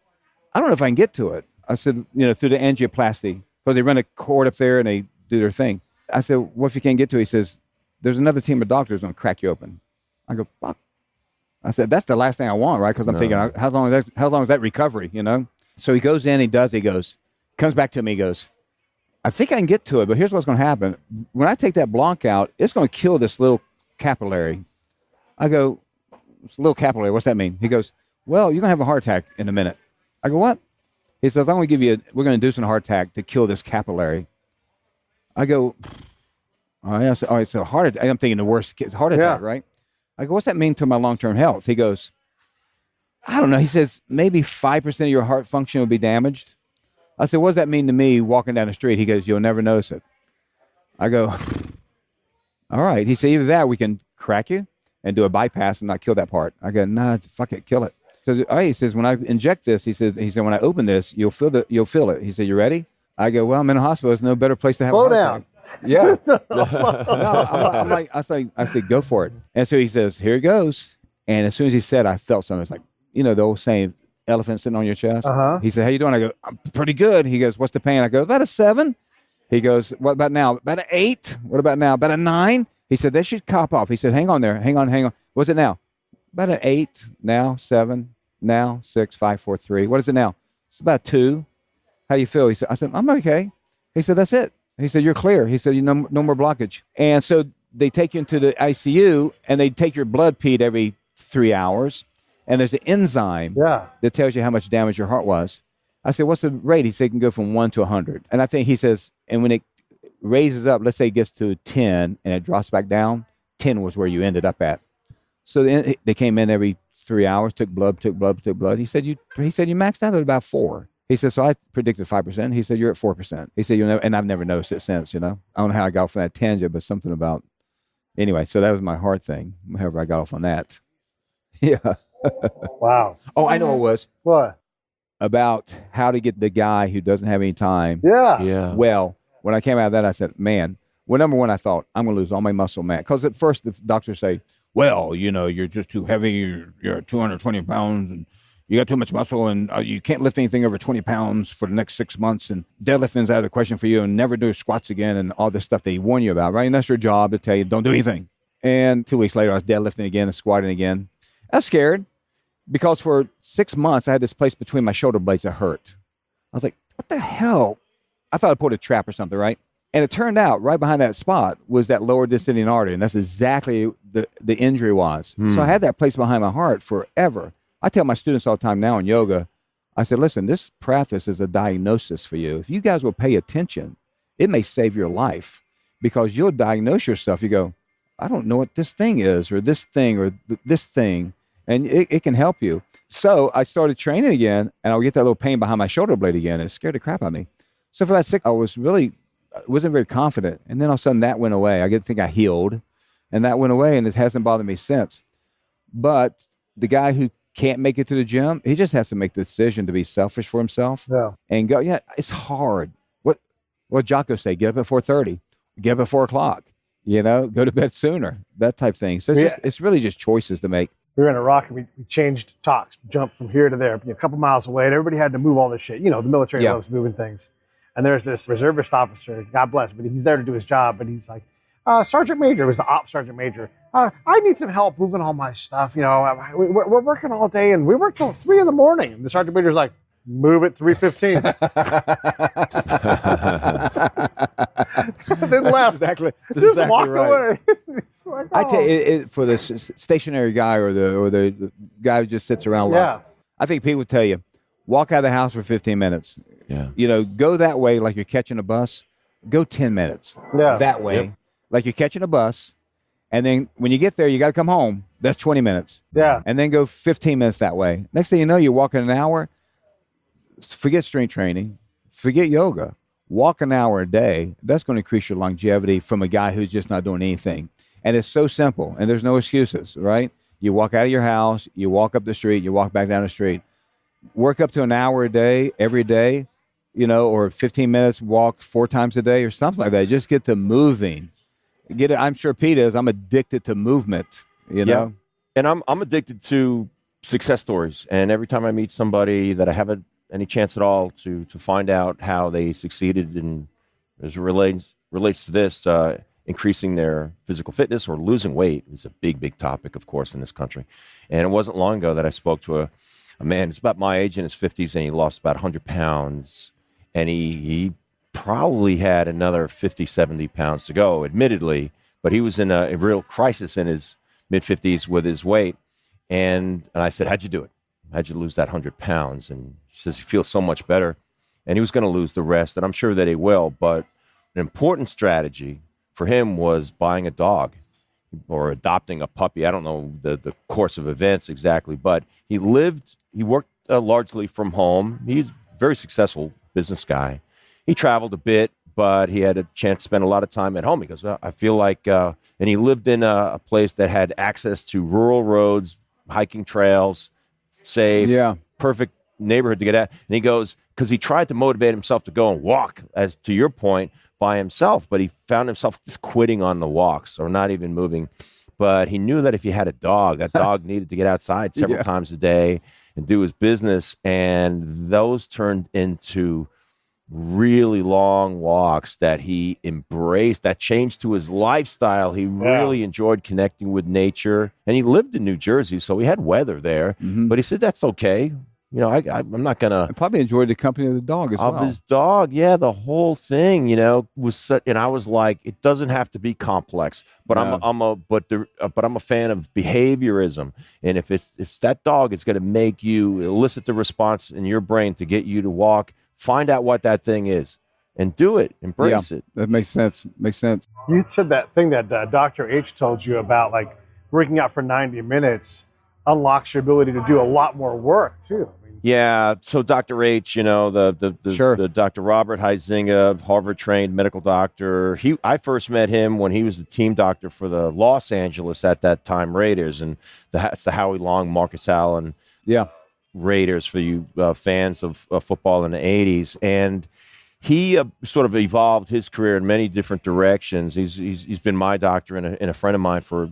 I don't know if I can get to it. I said, through the angioplasty, because they run a cord up there and they do their thing. I said, what if you can't get to it? He says, there's another team of doctors going to crack you open. I go, fuck. I said, that's the last thing I want, right? Because I'm thinking, how long is that recovery, So he goes in, he comes back to me, he goes, I think I can get to it, but here's what's going to happen. When I take that block out, it's going to kill this little capillary. I go, it's a little capillary, what's that mean? He goes, well, you're going to have a heart attack in a minute. I go, what? He says, we're going to induce a heart attack to kill this capillary. I go, all right, so a heart attack. I'm thinking the worst case, heart attack, right? I go, what's that mean to my long-term health? He goes, I don't know. He says, maybe 5% of your heart function will be damaged. I said, what does that mean to me walking down the street? He goes, you'll never notice it. I go, all right. He said, either that, we can crack you and do a bypass and not kill that part. I go, nah, fuck it, kill it. So, all right, he says, when I inject this, he said, when I open this, you'll feel it. He said, you ready? I go, well, I'm in a hospital. There's no better place to have Slow a heart down. attack. Yeah. I'm like, I said, go for it. And so he says, here it goes. And as soon as he said, I felt something. It's like, the old saying, elephant sitting on your chest. He said, how you doing? I go, I'm pretty good. He goes, what's the pain? I go, about a 7. He goes, what about now? About an 8. What about now? About a 9. He said, that should cop off. He said, hang on there. Hang on. What's it now? About an 8. Now 7. Now 6, 5, 4, 3. What is it now? It's about 2. How do you feel? I said, I'm okay. He said, that's it. He said, you're clear. He said, no more blockage. And so they take you into the ICU, and they take your blood peed every 3 hours. And there's an enzyme that tells you how much damage your heart was. I said, what's the rate? He said, it can go from 1 to 100. And I think he says, and when it raises up, let's say it gets to 10 and it drops back down, 10 was where you ended up at. So they came in every 3 hours, took blood. He said, you maxed out at about 4. He said, so I predicted 5%. He said, you're at 4%. He said, and I've never noticed it since, I don't know how I got off on that tangent, but something about, anyway, so that was my heart thing, however I got off on that. Yeah. Wow. Oh, I know it was. What? About how to get the guy who doesn't have any time. Yeah. Well, when I came out of that, I said, man, Well, number one, I thought, I'm going to lose all my muscle mass. Because at first, the doctors say, well, you're just too heavy. You're 220 pounds, and you got too much muscle, and you can't lift anything over 20 pounds for the next 6 months, and deadlifting's out of the question for you, and never do squats again, and all this stuff they warn you about, right? And that's your job, to tell you, don't do anything. And 2 weeks later, I was deadlifting again and squatting again. I was scared because for 6 months, I had this place between my shoulder blades that hurt. I was like, what the hell? I thought I pulled a trap or something, right? And it turned out right behind that spot was that lower descending artery, and that's exactly the injury was. So I had that place behind my heart forever. I tell my students all the time now in yoga, I said, listen, this practice is a diagnosis for you. If you guys will pay attention, it may save your life because you'll diagnose yourself. You go, I don't know what this thing is or this thing or this thing, and it can help you. So I started training again, and I would get that little pain behind my shoulder blade again, and it scared the crap out of me. So for that 6, I wasn't very confident. And then all of a sudden that went away. I think I healed, and that went away, and it hasn't bothered me since. But the guy who can't make it to the gym, he just has to make the decision to be selfish for himself and go, yeah, it's hard. What Jocko say? Get up at 4:30, get up at 4 o'clock, go to bed sooner, that type thing. So it's really just choices to make. We were in Iraq, and we changed talks, jumped from here to there, a couple miles away, and everybody had to move all this shit. The military loves moving things. And there's this reservist officer, God bless, but he's there to do his job. But he's like, Sergeant Major, was the ops sergeant major. I need some help moving all my stuff. We're working all day, and we work till 3 a.m. And the sergeant major's like, move at 3:15. Then left. Just walked away. Like, I tell you, for the stationary guy or the guy who just sits around a lot, I think people tell you, walk out of the house for 15 minutes. Yeah. Go that way like you're catching a bus. Go 10 minutes that way like you're catching a bus. And then when you get there, you got to come home. That's 20 minutes. Yeah. And then go 15 minutes that way. Next thing you know, you're walking an hour. Forget strength training. Forget yoga. Walk an hour a day. That's going to increase your longevity from a guy who's just not doing anything. And it's so simple. And there's no excuses, right? You walk out of your house. You walk up the street. You walk back down the street. Work up to an hour a day, every day, or 15 minutes walk 4 times a day or something like that. Just get to moving. I'm sure Pete is. I'm addicted to movement, know? And I'm addicted to success stories. And every time I meet somebody that I haven't any chance at all to find out how they succeeded and as it relates to this, increasing their physical fitness or losing weight is a big topic, of course, in this country. And it wasn't long ago that I spoke to a man who's about my age in his 50s, and he lost about 100 pounds. And he probably had another 50, 70 pounds to go, admittedly. But he was in a real crisis in his mid-50s with his weight. And I said, how'd you do it? How'd you lose that 100 pounds? And he says he feels so much better. And he was going to lose the rest, and I'm sure that he will. But an important strategy for him was buying a dog or adopting a puppy. I don't know the course of events exactly, but he worked largely from home. He's a very successful business guy. He traveled a bit, but he had a chance to spend a lot of time at home. He goes, I feel like, and he lived in a place that had access to rural roads, hiking trails, safe, perfect neighborhood to get at. And he goes, because he tried to motivate himself to go and walk, as to your point, by himself, but he found himself just quitting on the walks or not even moving. But he knew that if he had a dog, that dog needed to get outside several times a day and do his business. And those turned into really long walks that he embraced, that changed to his lifestyle. He really enjoyed connecting with nature. And he lived in New Jersey, so he had weather there. Mm-hmm. But he said, that's okay. I'm not going to... I probably enjoyed the company of the dog as well. Of his dog, the whole thing, was such... And I was like, it doesn't have to be complex, but I'm a fan of behaviorism. And if that dog is going to make you elicit the response in your brain to get you to walk, find out what that thing is and do it. Embrace it. That makes sense. You said that thing that Dr. H told you about, like working out for 90 minutes unlocks your ability to do a lot more work too. Yeah, so Dr. H, the Dr. Robert Huizinga, Harvard-trained medical doctor. I first met him when he was the team doctor for the Los Angeles at that time Raiders, and that's the Howie Long, Marcus Allen Raiders for you fans of football in the 80s. And he sort of evolved his career in many different directions. He's been my doctor and a friend of mine for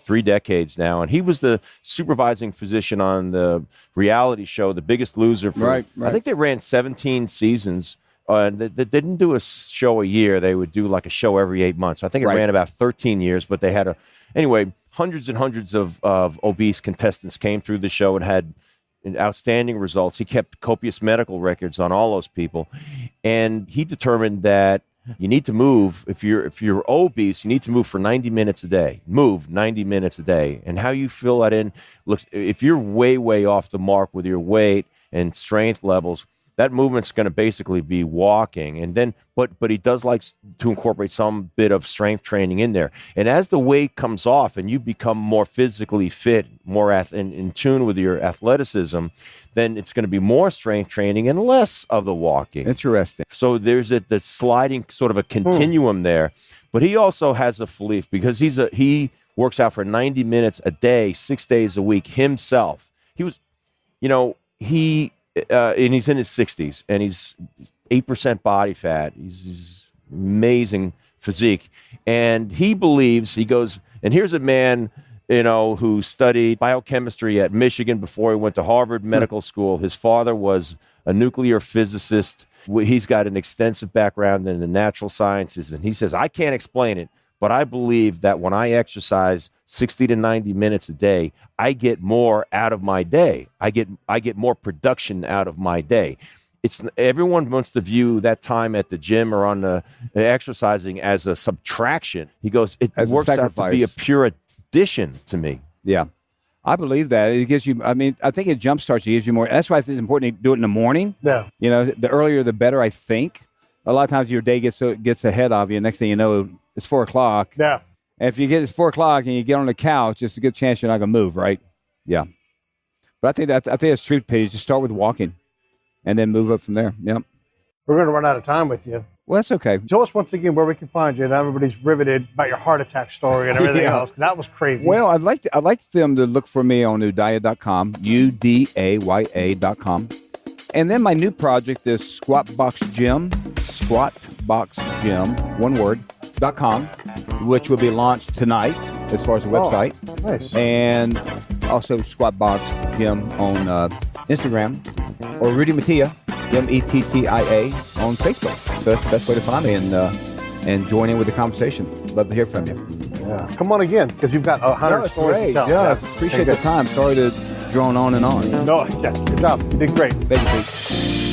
3 decades now, and he was the supervising physician on the reality show The Biggest Loser. I think they ran 17 seasons. They didn't do a show a year. They would do like a show every 8 months. I think it ran about 13 years, but they had anyway, hundreds and hundreds of obese contestants came through the show and had outstanding results. He kept copious medical records on all those people, and he determined that you need to move. If you're obese, you need to move for 90 minutes a day. Move 90 minutes a day. And how you fill that in looks. If you're way off the mark with your weight and strength levels, that movement's going to basically be walking. And then, but he does like to incorporate some bit of strength training in there. And as the weight comes off and you become more physically fit, more in tune with your athleticism, then it's going to be more strength training and less of the walking. Interesting. So there's the sliding sort of a continuum there. But he also has a belief, because he works out for 90 minutes a day, 6 days a week himself. He was, and he's in his 60s, and he's 8% body fat. He's amazing physique. And he believes, he goes, and here's a man, who studied biochemistry at Michigan before he went to Harvard Medical School. His father was a nuclear physicist. He's got an extensive background in the natural sciences. And he says, I can't explain it, but I believe that when I exercise 60 to 90 minutes a day, I get more out of my day. I get more production out of my day. Everyone wants to view that time at the gym or on the exercising as a subtraction. He goes, it works out to be a pure addition to me. Yeah, I believe that. It gives you, I think it jumpstarts you, gives you more. That's why it's important to do it in the morning. Yeah. The earlier the better, I think. A lot of times your day gets ahead of you. Next thing you know, it's 4 o'clock. Yeah. And if you get it's 4 o'clock and you get on the couch, it's a good chance you're not going to move, right? Yeah. But I think that's true, Pete. Just start with walking and then move up from there. Yep. We're going to run out of time with you. Well, that's okay. Tell us once again where we can find you. And everybody's riveted about your heart attack story and everything else. That was crazy. Well, I'd like them to look for me on Udaya.com, UDAYA.com. And then my new project is Squatbox Gym, one word, .com, which will be launched tonight as far as the website. Nice. And also Squatbox Gym on Instagram, or Rudy Mettia, Mettia on Facebook. So that's the best way to find me and join in with the conversation. Love to hear from you. Yeah. Come on again, because you've got 100 stories to tell. Yeah, appreciate the time. Sorry to drone on and on. No, yeah, good job. You did great. Thank you, Pete.